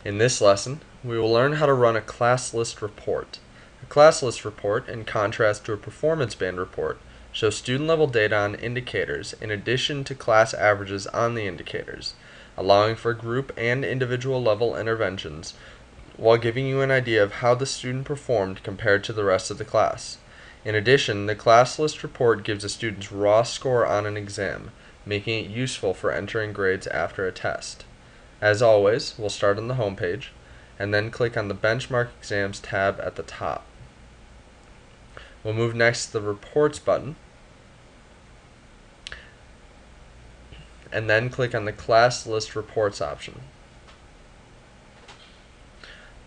In this lesson, we will learn how to run a class list report. A class list report, in contrast to a performance band report, shows student level data on indicators in addition to class averages on the indicators, allowing for group and individual level interventions while giving you an idea of how the student performed compared to the rest of the class. In addition, the class list report gives a student's raw score on an exam, making it useful for entering grades after a test. As always, we'll start on the home page and then click on the Benchmark Exams tab at the top. We'll move next to the Reports button and then click on the Class List Reports option.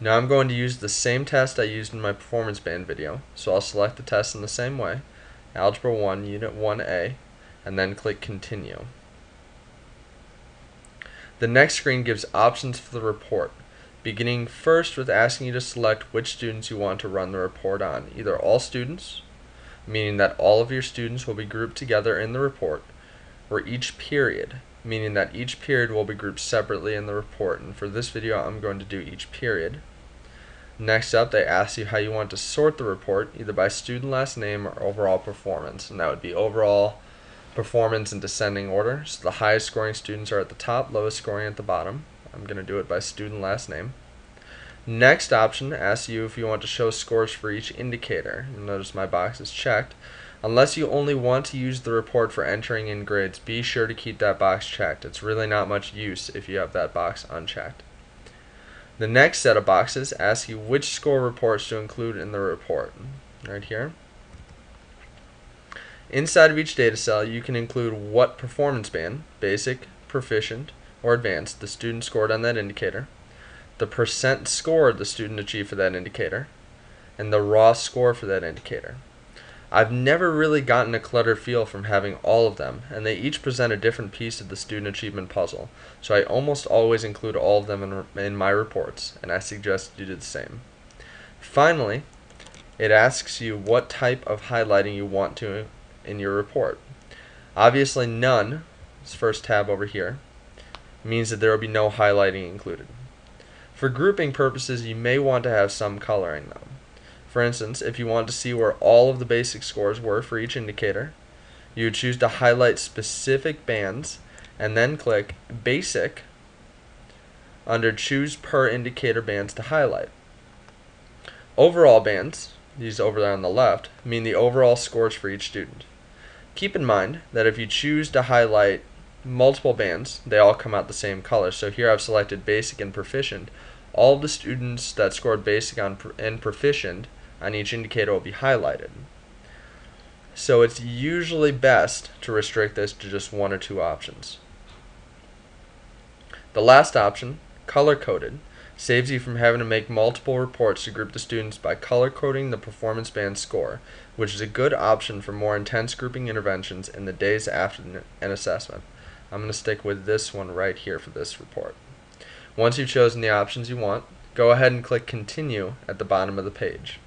Now I'm going to use the same test I used in my performance band video, so I'll select the test in the same way, Algebra 1, Unit 1A, and then click Continue. The next screen gives options for the report, beginning first with asking you to select which students you want to run the report on, either all students, meaning that all of your students will be grouped together in the report, or each period, meaning that each period will be grouped separately in the report, and for this video I'm going to do each period. Next up, they ask you how you want to sort the report, either by student last name or overall performance, and that would be overall performance in descending order. So the highest scoring students are at the top, lowest scoring at the bottom. I'm going to do it by student last name. Next option asks you if you want to show scores for each indicator. You'll notice my box is checked. Unless you only want to use the report for entering in grades, be sure to keep that box checked. It's really not much use if you have that box unchecked. The next set of boxes ask you which score reports to include in the report. Right here. Inside of each data cell, you can include what performance band, basic, proficient, or advanced, the student scored on that indicator, the percent score the student achieved for that indicator, and the raw score for that indicator. I've never really gotten a cluttered feel from having all of them, and they each present a different piece of the student achievement puzzle, so I almost always include all of them in my reports, and I suggest you do the same. Finally, it asks you what type of highlighting you want to in your report. Obviously none, this first tab over here, means that there will be no highlighting included. For grouping purposes, you may want to have some coloring though. For instance, if you want to see where all of the basic scores were for each indicator, you would choose to highlight specific bands and then click Basic under Choose Per Indicator Bands to highlight. Overall bands, these over there on the left, mean the overall scores for each student. Keep in mind that if you choose to highlight multiple bands, they all come out the same color. So here I've selected Basic and Proficient. All of the students that scored Basic and Proficient on each indicator will be highlighted. So it's usually best to restrict this to just one or two options. The last option, color-coded, saves you from having to make multiple reports to group the students by color-coding the performance band score, which is a good option for more intense grouping interventions in the days after an assessment. I'm going to stick with this one right here for this report. Once you've chosen the options you want, go ahead and click Continue at the bottom of the page.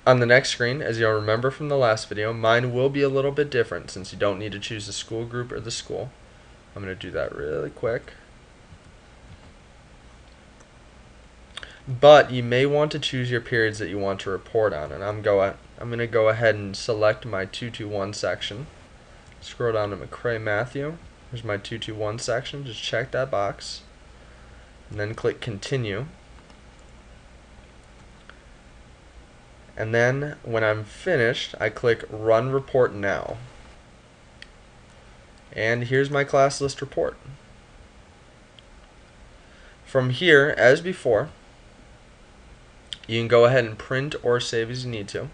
On the next screen, as you'll remember from the last video, mine will be a little bit different since you don't need to choose the school group or the school. I'm going to do that really quick. But you may want to choose your periods that you want to report on, and I'm going to go ahead and select my 221 section. Scroll down to McCrae Matthew. Here's my 221 section. Just check that box, and then click Continue. And then when I'm finished, I click Run Report Now. And here's my class list report. From here, as before, you can go ahead and print or save as you need to.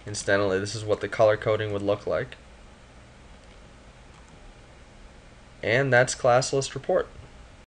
Incidentally, this is what the color coding would look like. And that's class list report.